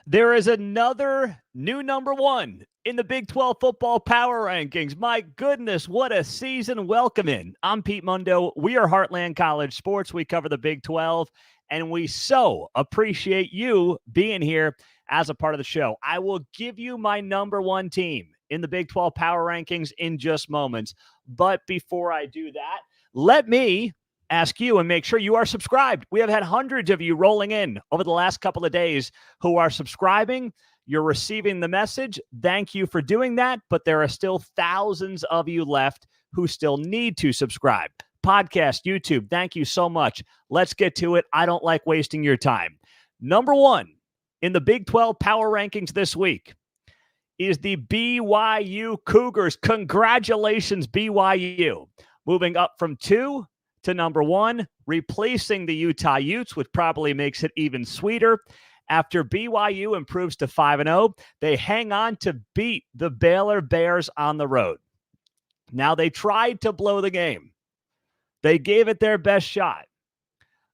There is another new number one in the Big 12 football power rankings. My goodness, what a season. Welcome in. I'm Pete Mundo. We are Heartland College Sports. We cover the Big 12, and we so appreciate you being here as a part of the show. I will give you my number one team in the Big 12 power rankings in just moments. But before I do that, let me ask you and make sure you are subscribed. We have had hundreds of you rolling in over the last couple of days who are subscribing. You're receiving the message. Thank you for doing that. But there are still thousands of you left who still need to subscribe. Podcast, YouTube, thank you so much. Let's get to it. I don't like wasting your time. Number one in the Big 12 power rankings this week is the BYU Cougars. Congratulations, BYU. Moving up from 2 to number 1, replacing the Utah Utes, which probably makes it even sweeter. After BYU improves to 5-0, they hang on to beat the Baylor Bears on the road. Now, they tried to blow the game. They gave it their best shot.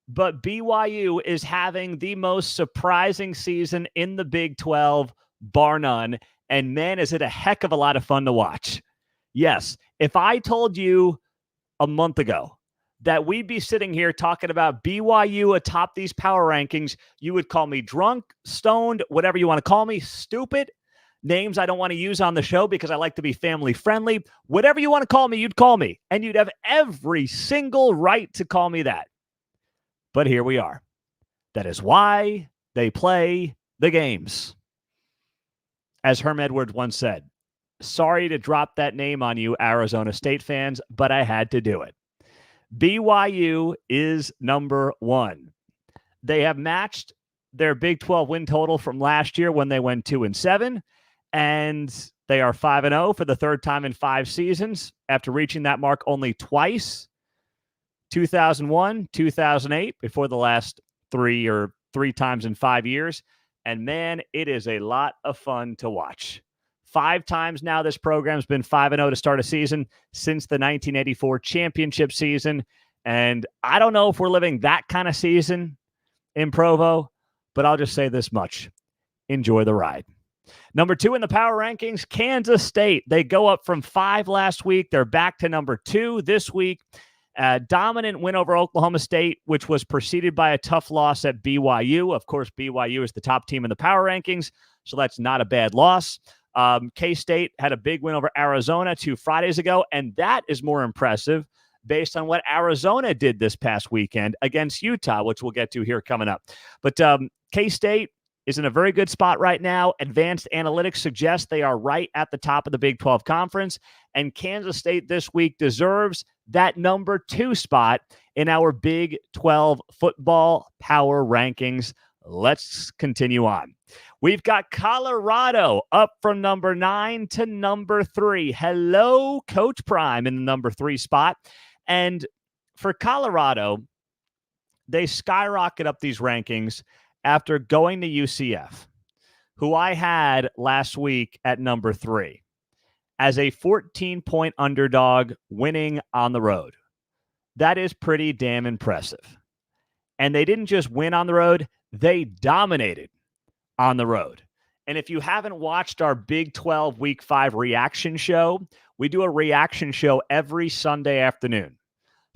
But BYU is having the most surprising season in the Big 12, bar none. And man, is it a heck of a lot of fun to watch. Yes, if I told you a month ago that we'd be sitting here talking about BYU atop these power rankings, you would call me drunk, stoned, whatever you want to call me, stupid. Names I don't want to use on the show because I like to be family friendly. Whatever you want to call me, you'd call me. And you'd have every single right to call me that. But here we are. That is why they play the games. As Herm Edwards once said, sorry to drop that name on you, Arizona State fans, but I had to do it. BYU is number one. They have matched their Big 12 win total from last year when they went 2-7, and they are 5-0 for the third time in 5 seasons after reaching that mark only twice, 2001, 2008, before the last three times in 5 years. And man, it is a lot of fun to watch. 5 times now this program's been 5-0 to start a season since the 1984 championship season. And I don't know if we're living that kind of season in Provo, but I'll just say this much. Enjoy the ride. Number 2 in the power rankings, Kansas State. They go up from 5 last week. They're back to number 2 this week. A dominant win over Oklahoma State, which was preceded by a tough loss at BYU. Of course, BYU is the top team in the power rankings, so that's not a bad loss. K-State had a big win over Arizona 2 Fridays ago, and that is more impressive based on what Arizona did this past weekend against Utah, which we'll get to here coming up. But K-State is in a very good spot right now. Advanced analytics suggest they are right at the top of the Big 12 conference, and Kansas State this week deserves that number 2 spot in our Big 12 football power rankings. Let's continue on. We've got Colorado up from number 9 to number 3. Hello, Coach Prime in the number 3 spot. And for Colorado, they skyrocket up these rankings after going to UCF, who I had last week at number 3, as a 14-point underdog winning on the road. That is pretty damn impressive. And they didn't just win on the road, they dominated on the road. And if you haven't watched our Big 12 Week 5 reaction show, we do a reaction show every Sunday afternoon.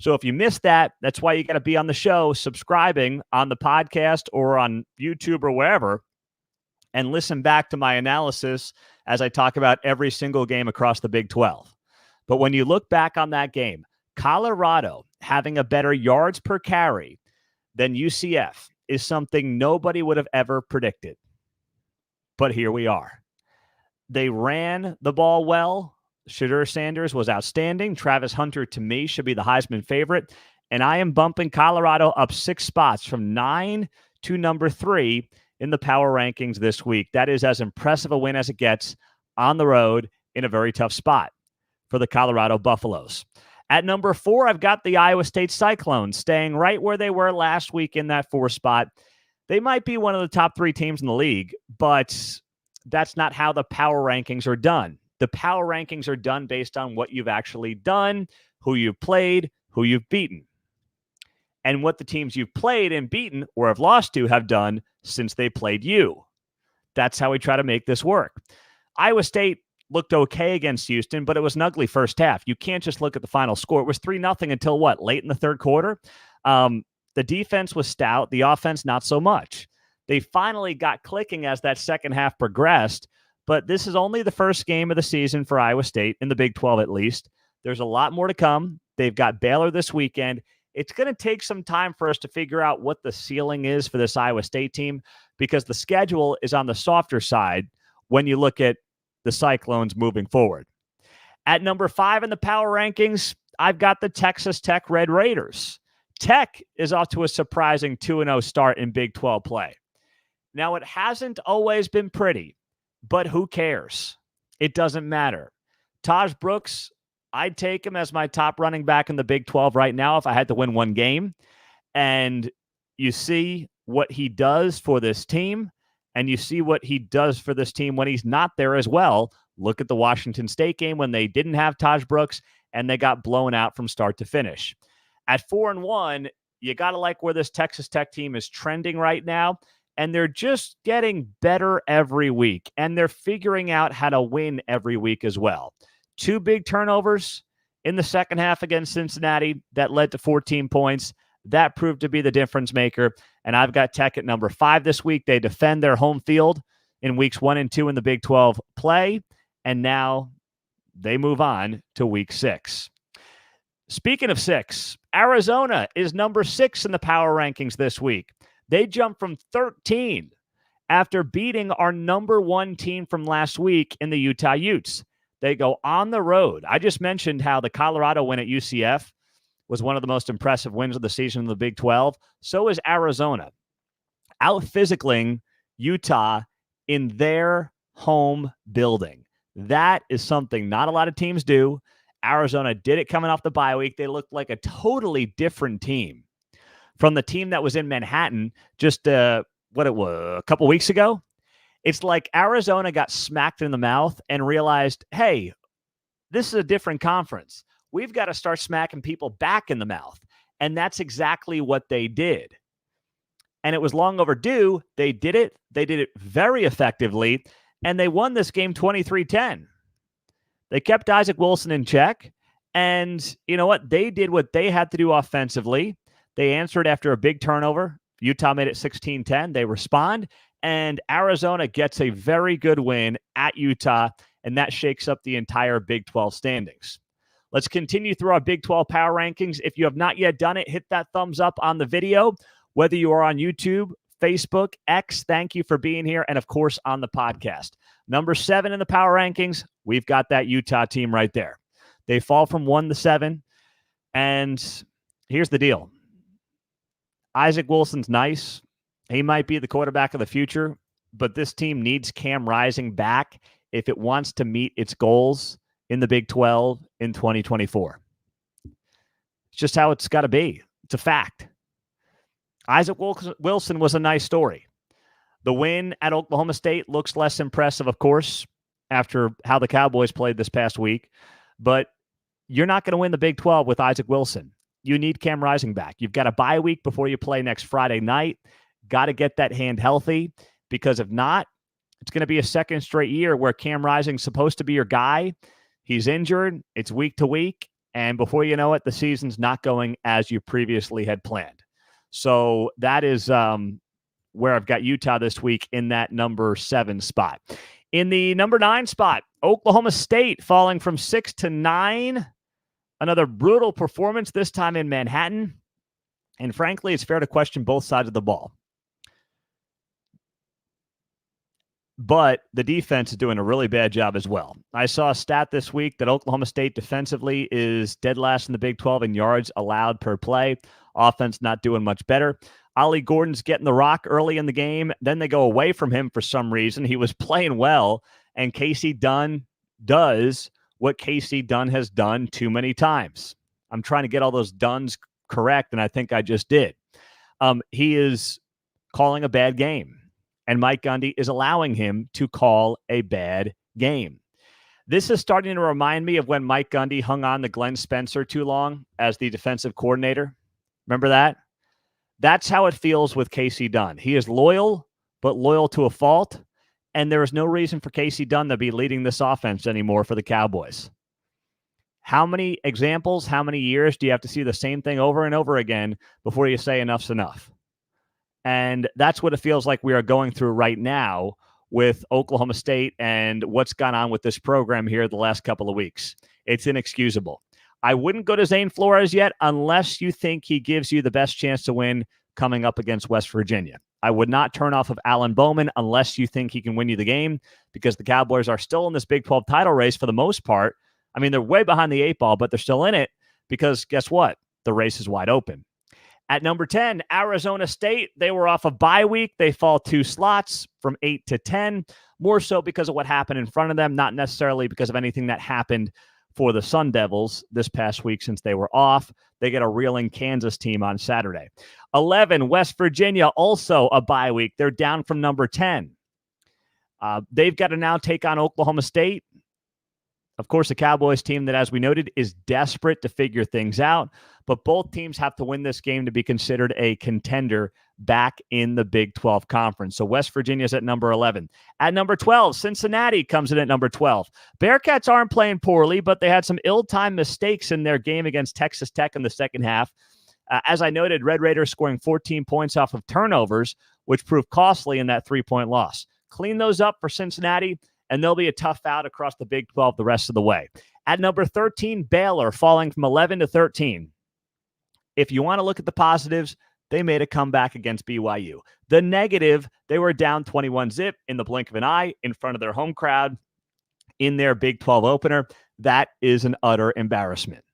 So if you missed that, that's why you got to be on the show, subscribing on the podcast or on YouTube or wherever, and listen back to my analysis as I talk about every single game across the Big 12. But when you look back on that game, Colorado having a better yards per carry than UCF is something nobody would have ever predicted. But here we are. They ran the ball well. Shadur Sanders was outstanding. Travis Hunter, to me, should be the Heisman favorite. And I am bumping Colorado up 6 spots from 9 to number 3 in the power rankings this week. That is as impressive a win as it gets on the road in a very tough spot for the Colorado Buffaloes. At number 4, I've got the Iowa State Cyclones staying right where they were last week in that 4 spot. They might be one of the top 3 teams in the league, but that's not how the power rankings are done. The power rankings are done based on what you've actually done, who you've played, who you've beaten, and what the teams you've played and beaten or have lost to have done since they played you. that's how we try to make this work. Iowa State looked okay against Houston, but it was an ugly first half. You can't just look at the final score. It was 3-0 until what? Late in the third quarter. The defense was stout. The offense, not so much. They finally got clicking as that second half progressed, but this is only the first game of the season for Iowa State, in the Big 12 at least. There's a lot more to come. They've got Baylor this weekend. It's going to take some time for us to figure out what the ceiling is for this Iowa State team, because the schedule is on the softer side when you look at the Cyclones moving forward. At number 5 in the power rankings, I've got the Texas Tech Red Raiders. Tech is off to a surprising 2-0 start in Big 12 play. Now, it hasn't always been pretty, but who cares? It doesn't matter. Taj Brooks, I'd take him as my top running back in the Big 12 right now if I had to win one game. And you see what he does for this team, and you see what he does for this team when he's not there as well. Look at the Washington State game when they didn't have Taj Brooks, and they got blown out from start to finish. At 4-1, you got to like where this Texas Tech team is trending right now, and they're just getting better every week, and they're figuring out how to win every week as well. 2 big turnovers in the second half against Cincinnati that led to 14 points. That proved to be the difference maker, and I've got Tech at number 5 this week. They defend their home field in weeks 1 and 2 in the Big 12 play, and now they move on to week 6. Speaking of 6, Arizona is number 6 in the power rankings this week. They jumped from 13 after beating our number 1 team from last week in the Utah Utes. They go on the road. I just mentioned how the Colorado win at UCF was one of the most impressive wins of the season in the Big 12. So is Arizona, out-physicaling Utah in their home building. That is something not a lot of teams do. Arizona did it coming off the bye week. They looked like a totally different team from the team that was in Manhattan just a couple weeks ago. It's like Arizona got smacked in the mouth and realized, hey, this is a different conference. We've got to start smacking people back in the mouth. And that's exactly what they did. And it was long overdue. They did it. They did it very effectively. And they won this game 23-10. They kept Isaac Wilson in check. And you know what? They did what they had to do offensively. They answered after a big turnover. Utah made it 16-10. They respond. And Arizona gets a very good win at Utah. And that shakes up the entire Big 12 standings. Let's continue through our Big 12 power rankings. If you have not yet done it, hit that thumbs up on the video. Whether you are on YouTube, Facebook, X, thank you for being here. And, of course, on the podcast. Number 7 in the power rankings, we've got that Utah team right there. They fall from 1 to 7. And here's the deal. Isaac Wilson's nice. He might be the quarterback of the future. But this team needs Cam Rising back if it wants to meet its goals in the Big 12 in 2024. It's just how it's got to be. It's a fact. Isaac Wilson was a nice story. The win at Oklahoma State looks less impressive, of course, after how the Cowboys played this past week. But you're not going to win the Big 12 with Isaac Wilson. You need Cam Rising back. You've got a bye week before you play next Friday night. Got to get that hand healthy, because if not, it's going to be a second straight year where Cam Rising's supposed to be your guy. He's injured. It's week to week. And before you know it, the season's not going as you previously had planned. So that is where I've got Utah this week in that number 7 spot. In the number 9 spot, Oklahoma State falling from 6 to 9. Another brutal performance, this time in Manhattan. And frankly, it's fair to question both sides of the ball. But the defense is doing a really bad job as well. I saw a stat this week that Oklahoma State defensively is dead last in the Big 12 in yards allowed per play. Offense not doing much better. Ollie Gordon's getting the rock early in the game. Then they go away from him for some reason. He was playing well, and Casey Dunn does what Casey Dunn has done too many times. I'm trying to get all those Dunns correct, and I think I just did. He is calling a bad game. And Mike Gundy is allowing him to call a bad game. This is starting to remind me of when Mike Gundy hung on to Glenn Spencer too long as the defensive coordinator. Remember that? That's how it feels with Casey Dunn. He is loyal, but loyal to a fault. And there is no reason for Casey Dunn to be leading this offense anymore for the Cowboys. How many examples, how many years do you have to see the same thing over and over again before you say enough's enough? And that's what it feels like we are going through right now with Oklahoma State and what's gone on with this program here the last couple of weeks. It's inexcusable. I wouldn't go to Zane Flores yet unless you think he gives you the best chance to win coming up against West Virginia. I would not turn off of Alan Bowman unless you think he can win you the game, because the Cowboys are still in this Big 12 title race for the most part. I mean, they're way behind the 8 ball, but they're still in it because guess what? The race is wide open. At number 10, Arizona State, they were off a bye week. They fall 2 slots from 8 to 10, more so because of what happened in front of them, not necessarily because of anything that happened for the Sun Devils this past week since they were off. They get a reeling Kansas team on Saturday. 11, West Virginia, also a bye week. They're down from number 10. They've got to now take on Oklahoma State. Of course, the Cowboys team that, as we noted, is desperate to figure things out, but both teams have to win this game to be considered a contender back in the Big 12 Conference. So West Virginia's at number 11. At number 12, Cincinnati comes in at number 12. Bearcats aren't playing poorly, but they had some ill-timed mistakes in their game against Texas Tech in the second half. As I noted, Red Raiders scoring 14 points off of turnovers, which proved costly in that 3-point loss. Clean those up for Cincinnati, and they'll be a tough out across the Big 12 the rest of the way. At number 13, Baylor, falling from 11 to 13. If you want to look at the positives, they made a comeback against BYU. The negative, they were down 21-0 in the blink of an eye in front of their home crowd in their Big 12 opener. That is an utter embarrassment.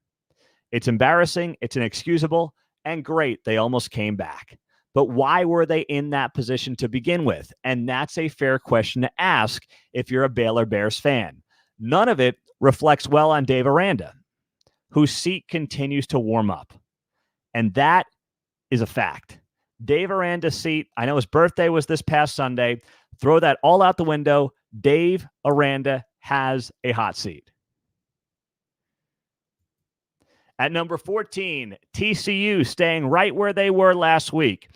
It's embarrassing, it's inexcusable, and great, they almost came back. But why were they in that position to begin with? And that's a fair question to ask if you're a Baylor Bears fan. None of it reflects well on Dave Aranda, whose seat continues to warm up. And that is a fact. Dave Aranda's seat, I know his birthday was this past Sunday. Throw that all out the window. Dave Aranda has a hot seat. At number 14, TCU staying right where they were last week.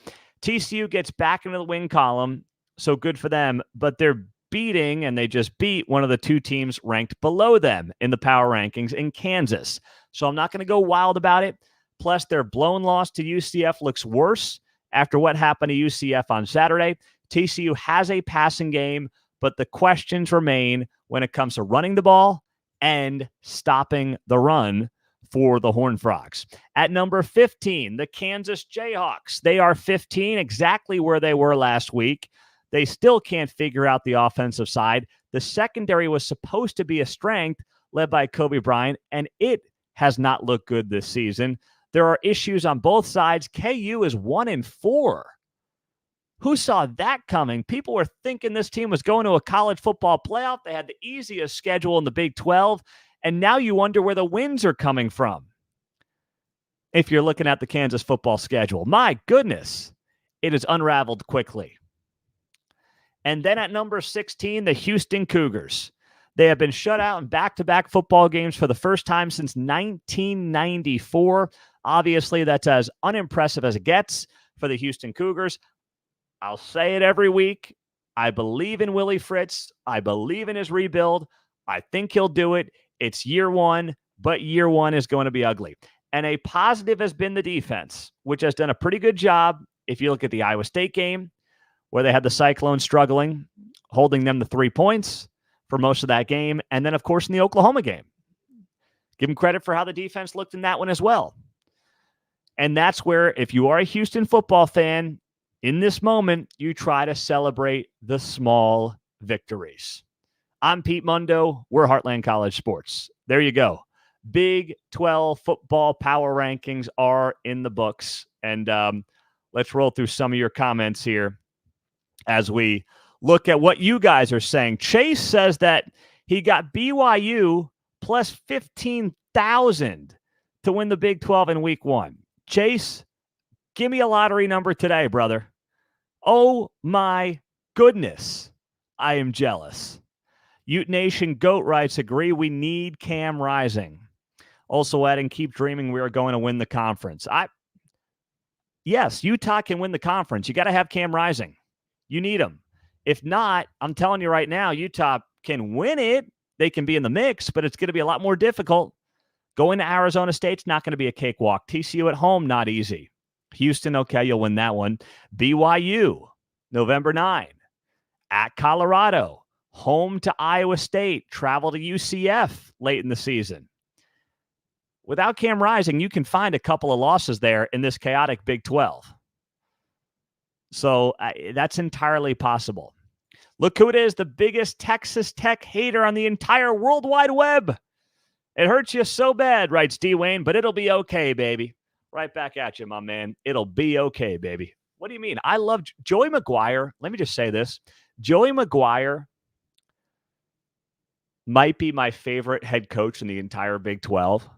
TCU gets back into the win column, so good for them, but they're beating, and they just beat one of the 2 teams ranked below them in the power rankings in Kansas. So I'm not going to go wild about it. Plus, their blown loss to UCF looks worse after what happened to UCF on Saturday. TCU has a passing game, but the questions remain when it comes to running the ball and stopping the run for the Horned Frogs. At number 15, the Kansas Jayhawks. They are 15, exactly where they were last week. They still can't figure out the offensive side. The secondary was supposed to be a strength, led by Kobe Bryant, and it has not looked good this season. There are issues on both sides. KU is 1-4. Who saw that coming? People were thinking this team was going to a college football playoff. They had the easiest schedule in the Big 12. And now you wonder where the wins are coming from. If you're looking at the Kansas football schedule, my goodness, it is unraveled quickly. And then at number 16, the Houston Cougars. They have been shut out in back-to-back football games for the first time since 1994. Obviously, that's as unimpressive as it gets for the Houston Cougars. I'll say it every week. I believe in Willie Fritz. I believe in his rebuild. I think he'll do it. It's year one, but year one is going to be ugly. And a positive has been the defense, which has done a pretty good job. If you look at the Iowa State game, where they had the Cyclones struggling, holding them to 3 points for most of that game. And then, of course, in the Oklahoma game. Give them credit for how the defense looked in that one as well. And that's where, if you are a Houston football fan, in this moment, you try to celebrate the small victories. I'm Pete Mundo. We're Heartland College Sports. There you go. Big 12 football power rankings are in the books. And let's roll through some of your comments here as we look at what you guys are saying. Chase says that he got BYU plus 15,000 to win the Big 12 in week 1. Chase, give me a lottery number today, brother. Oh, my goodness. I am jealous. Ute Nation Goat writes, agree, we need Cam Rising. Also adding, keep dreaming we are going to win the conference. Yes, Utah can win the conference. You got to have Cam Rising. You need him. If not, I'm telling you right now, Utah can win it. They can be in the mix, but it's going to be a lot more difficult. Going to Arizona State's not going to be a cakewalk. TCU at home, not easy. Houston, okay, you'll win that one. BYU, November 9. At Colorado, home to Iowa State, travel to UCF late in the season. Without Cam Rising, you can find a couple of losses there in this chaotic Big 12. So that's entirely possible. Look who it is, the biggest Texas Tech hater on the entire World Wide Web. It hurts you so bad, writes D. Wayne, but it'll be okay, baby. Right back at you, my man. It'll be okay, baby. What do you mean? I love Joey McGuire. Let me just say this. Joey McGuire might be my favorite head coach in the entire Big 12.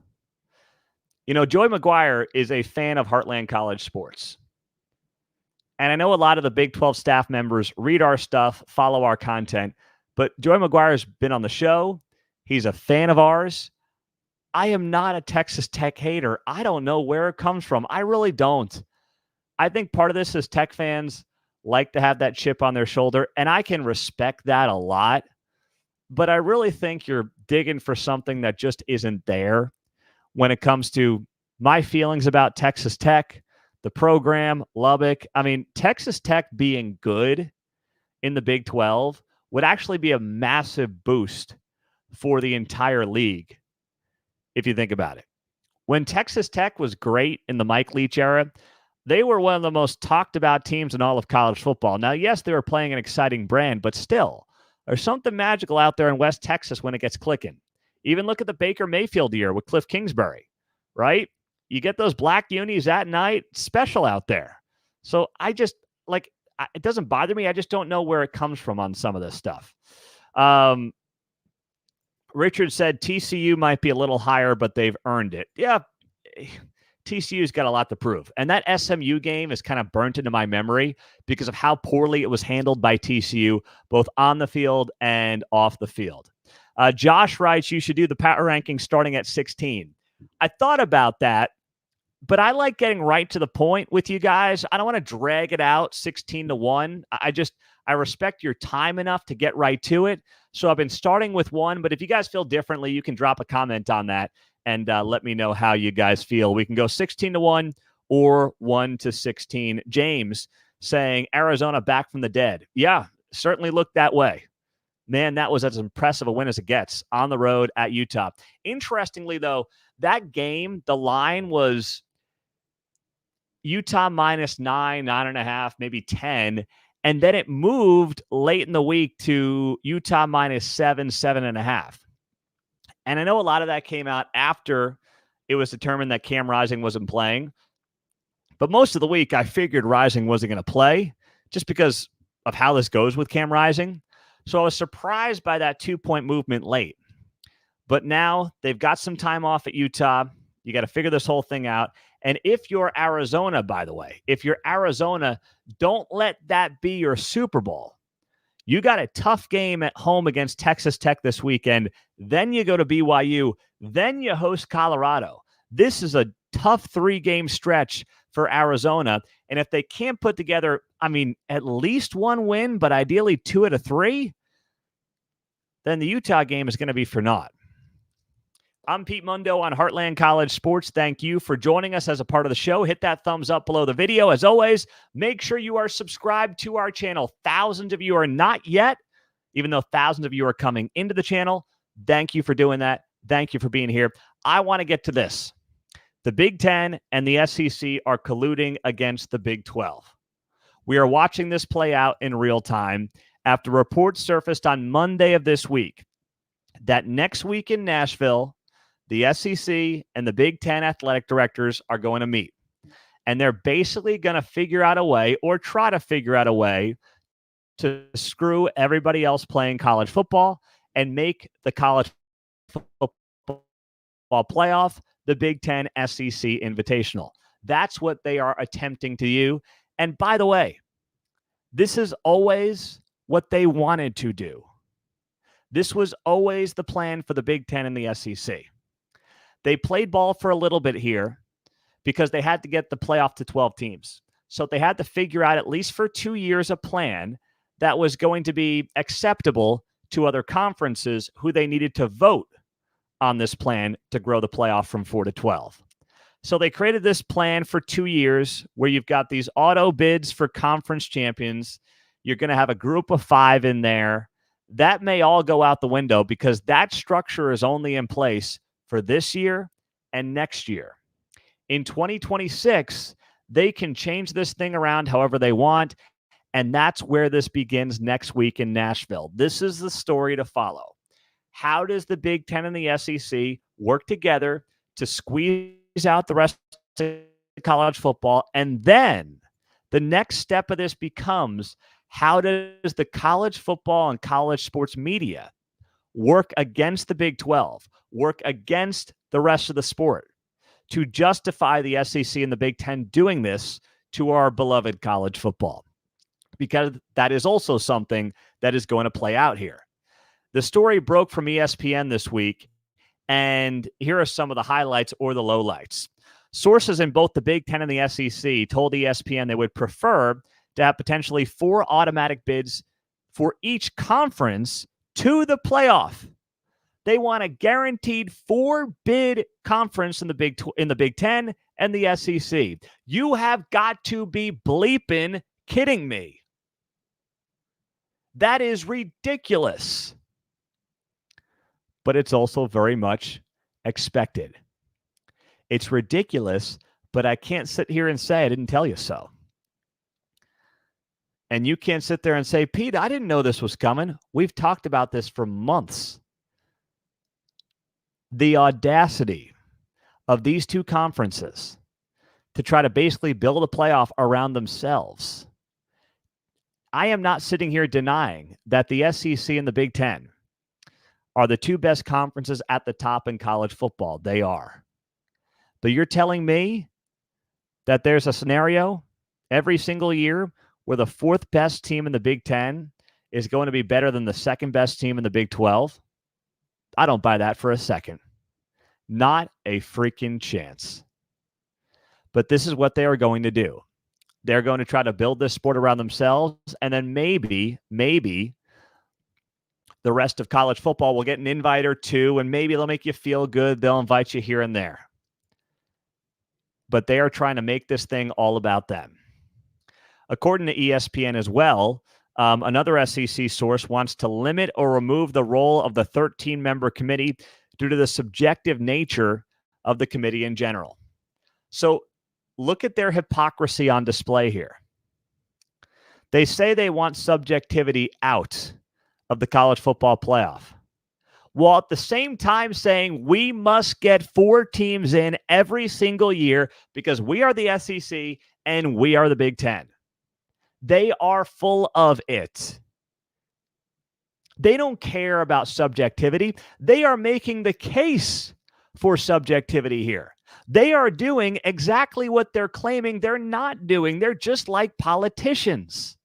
You know, Joey McGuire is a fan of Heartland College sports. And I know a lot of the Big 12 staff members read our stuff, follow our content, but Joey McGuire's been on the show. He's a fan of ours. I am not a Texas Tech hater. I don't know where it comes from. I really don't. I think part of this is Tech fans like to have that chip on their shoulder, and I can respect that a lot. But I really think you're digging for something that just isn't there when it comes to my feelings about Texas Tech, the program, Lubbock. I mean, Texas Tech being good in the Big 12 would actually be a massive boost for the entire league, if you think about it. When Texas Tech was great in the Mike Leach era, they were one of the most talked about teams in all of college football. Now, yes, they were playing an exciting brand, but still, there's something magical out there in West Texas when it gets clicking. Even look at the Baker Mayfield year with Cliff Kingsbury, right? You get those black unis at night, special out there. So I just, like, it doesn't bother me. I just don't know where it comes from on some of this stuff. Richard said TCU might be a little higher, but they've earned it. Yeah, TCU's got a lot to prove. And that SMU game is kind of burnt into my memory because of how poorly it was handled by TCU, both on the field and off the field. Josh writes, you should do the power ranking starting at 16. I thought about that, but I like getting right to the point with you guys. I don't want to drag it out 16-1. I respect your time enough to get right to it. So I've been starting with 1, but if you guys feel differently, you can drop a comment on that and let me know how you guys feel. We can go 16-1 or 1-16. James saying Arizona back from the dead. Yeah, certainly looked that way. Man, that was as impressive a win as it gets on the road at Utah. Interestingly, though, that game, the line was Utah -9, 9.5, maybe 10. And then it moved late in the week to Utah -7, 7.5. And I know a lot of that came out after it was determined that Cam Rising wasn't playing. But most of the week, I figured Rising wasn't going to play just because of how this goes with Cam Rising. So I was surprised by that 2-point movement late. But now they've got some time off at Utah. You got to figure this whole thing out. And if you're Arizona, by the way, if you're Arizona, don't let that be your Super Bowl. You got a tough game at home against Texas Tech this weekend. Then you go to BYU. Then you host Colorado. This is a tough 3-game stretch for Arizona. And if they can't put together, at least 1 win, but ideally 2 out of 3, then the Utah game is going to be for naught. I'm Pete Mundo on Heartland College Sports. Thank you for joining us as a part of the show. Hit that thumbs up below the video. As always, make sure you are subscribed to our channel. Thousands of you are not yet, even though thousands of you are coming into the channel. Thank you for doing that. Thank you for being here. I want to get to this. The Big Ten and the SEC are colluding against the Big 12. We are watching this play out in real time after reports surfaced on Monday of this week that next week in Nashville, the SEC and the Big Ten athletic directors are going to meet. And they're basically going to figure out a way, or try to figure out a way, to screw everybody else playing college football and make the college football playoff the Big Ten SEC Invitational. That's what they are attempting to do. And by the way, this is always what they wanted to do. This was always the plan for the Big Ten and the SEC. They played ball for a little bit here because they had to get the playoff to 12 teams. So they had to figure out, at least for 2 years, a plan that was going to be acceptable to other conferences who they needed to vote on this plan to grow the playoff from 4 to 12. So they created this plan for 2 years where you've got these auto bids for conference champions. You're going to have a group of 5 in there. That may all go out the window because that structure is only in place for this year and next year. In 2026, they can change this thing around however they want, and that's where this begins next week in Nashville. This is the story to follow. How does the Big Ten and the SEC work together to squeeze out the rest of college football? And then the next step of this becomes, how does the college football and college sports media work against the Big 12, work against the rest of the sport to justify the SEC and the Big Ten doing this to our beloved college football? Because that is also something that is going to play out here. The story broke from ESPN this week, and here are some of the highlights or the lowlights. Sources in both the Big Ten and the SEC told ESPN they would prefer to have potentially 4 automatic bids for each conference to the playoff. They want a guaranteed 4-bid conference in the Big Ten and the SEC. You have got to be bleeping kidding me. That is ridiculous. But it's also very much expected. It's ridiculous, but I can't sit here and say I didn't tell you so. And you can't sit there and say, Pete, I didn't know this was coming. We've talked about this for months. The audacity of these 2 conferences to try to basically build a playoff around themselves. I am not sitting here denying that the SEC and the Big Ten are the 2 best conferences at the top in college football. They are. But you're telling me that there's a scenario every single year where the 4th best team in the Big Ten is going to be better than the 2nd best team in the Big 12? I don't buy that for a second. Not a freaking chance. But this is what they are going to do. They're going to try to build this sport around themselves, and then maybe the rest of college football will get an invite or 2, and maybe they'll make you feel good. They'll invite you here and there. But they are trying to make this thing all about them. According to ESPN as well, another SEC source wants to limit or remove the role of the 13-member committee due to the subjective nature of the committee in general. So look at their hypocrisy on display here. They say they want subjectivity out of the college football playoff, while at the same time saying we must get 4 teams in every single year because we are the SEC and we are the Big Ten. They are full of it. They don't care about subjectivity. They are making the case for subjectivity here. They are doing exactly what they're claiming they're not doing. They're just like politicians.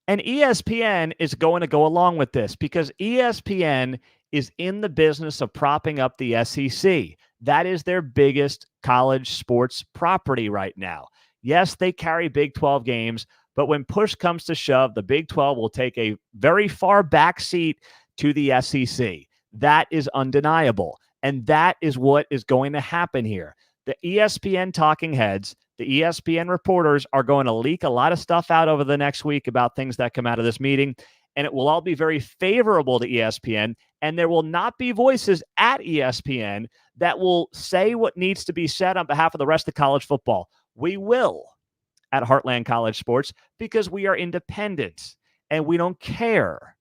And ESPN is going to go along with this because ESPN is in the business of propping up the SEC. That is their biggest college sports property right now. Yes, they carry Big 12 games, but when push comes to shove, the Big 12 will take a very far back seat to the SEC. That is undeniable. And that is what is going to happen here. The ESPN talking heads, the ESPN reporters are going to leak a lot of stuff out over the next week about things that come out of this meeting, and it will all be very favorable to ESPN, and there will not be voices at ESPN that will say what needs to be said on behalf of the rest of college football. We will at Heartland College Sports because we are independent and we don't care.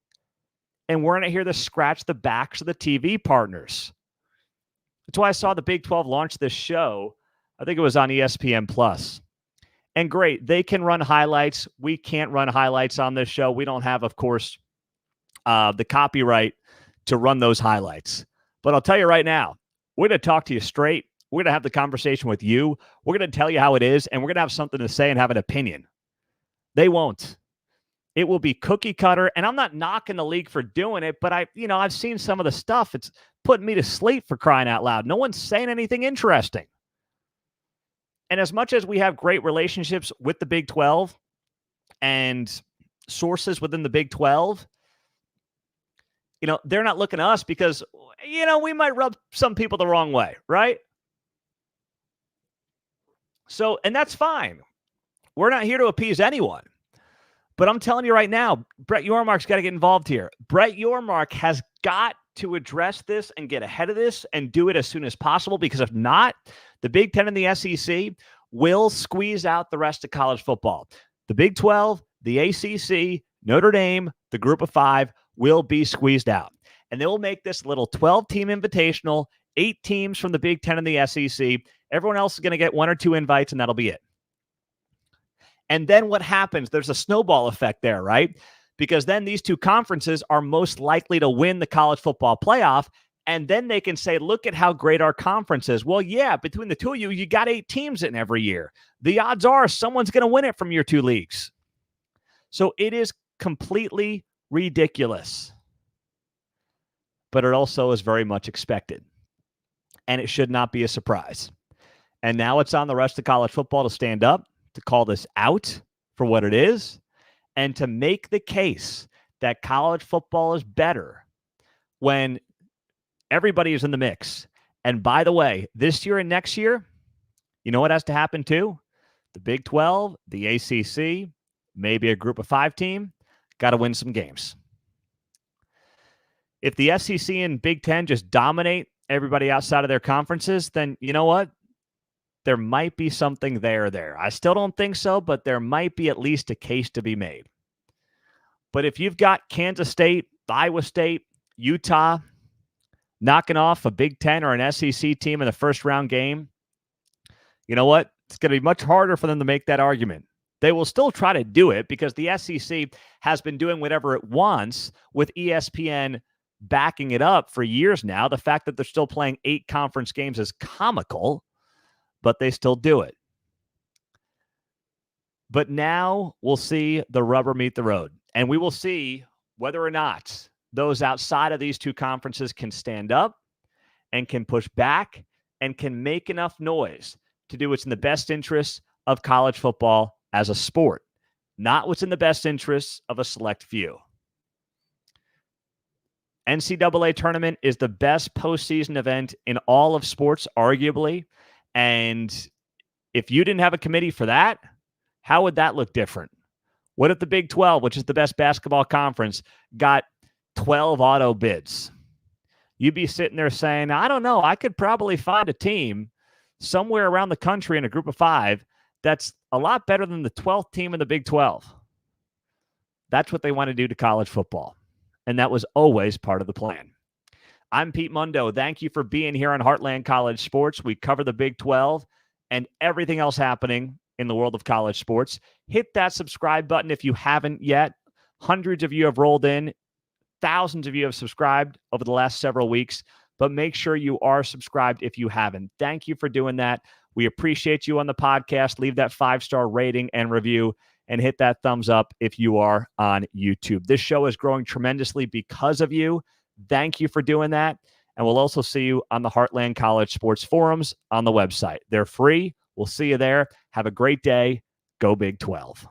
And we're not here to scratch the backs of the TV partners. That's why I saw the Big 12 launch this show. I think it was on ESPN Plus. And great, they can run highlights. We can't run highlights on this show. We don't have, of course, the copyright to run those highlights. But I'll tell you right now, we're going to talk to you straight. We're going to have the conversation with you. We're going to tell you how it is, and we're going to have something to say and have an opinion. They won't. It will be cookie cutter, and I'm not knocking the league for doing it, but I've seen some of the stuff. It's putting me to sleep, for crying out loud. No one's saying anything interesting. And as much as we have great relationships with the Big 12, and sources within the Big 12, they're not looking to us because, we might rub some people the wrong way, right? So, and that's fine. We're not here to appease anyone. But I'm telling you right now, Brett Yormark's got to get involved here. Brett Yormark has got to address this and get ahead of this and do it as soon as possible, because if not, the Big Ten and the SEC will squeeze out the rest of college football. The Big 12, the ACC, Notre Dame, the Group of Five will be squeezed out. And they will make this little 12-team invitational, 8 teams from the Big Ten and the SEC. Everyone else is going to get 1 or 2 invites, and that'll be it. And then what happens? There's a snowball effect there, right? Because then these 2 conferences are most likely to win the college football playoff, and then they can say, look at how great our conference is. Well, yeah, between the 2 of you, you got 8 teams in every year. The odds are someone's going to win it from your 2 leagues. So it is completely ridiculous. But it also is very much expected. And it should not be a surprise. And now it's on the rest of college football to stand up, to call this out for what it is, and to make the case that college football is better when everybody is in the mix. And by the way, this year and next year, you know what has to happen too? The Big 12, the ACC, maybe a Group of 5 team, got to win some games. If the SEC and Big Ten just dominate everybody outside of their conferences, then you know what? There might be something there. I still don't think so, but there might be at least a case to be made. But if you've got Kansas State, Iowa State, Utah knocking off a Big Ten or an SEC team in the first round game, you know what? It's going to be much harder for them to make that argument. They will still try to do it because the SEC has been doing whatever it wants with ESPN backing it up for years now. The fact that they're still playing 8 conference games is comical, but they still do it. But now we'll see the rubber meet the road, and we will see whether or not those outside of these 2 conferences can stand up and can push back and can make enough noise to do what's in the best interests of college football as a sport, not what's in the best interests of a select few. NCAA tournament is the best postseason event in all of sports, arguably. And if you didn't have a committee for that, how would that look different? What if the Big 12, which is the best basketball conference, got 12 auto bids? You'd be sitting there saying, I don't know, I could probably find a team somewhere around the country in a Group of 5 that's a lot better than the 12th team in the Big 12. That's what they want to do to college football. And that was always part of the plan. I'm Pete Mundo. Thank you for being here on Heartland College Sports. We cover the Big 12 and everything else happening in the world of college sports. Hit that subscribe button if you haven't yet. Hundreds of you have rolled in. Thousands of you have subscribed over the last several weeks, but make sure you are subscribed if you haven't. Thank you for doing that. We appreciate you on the podcast. Leave that 5-star rating and review, and hit that thumbs up if you are on YouTube. This show is growing tremendously because of you. Thank you for doing that. And we'll also see you on the Heartland College Sports forums on the website. They're free. We'll see you there. Have a great day. Go Big 12.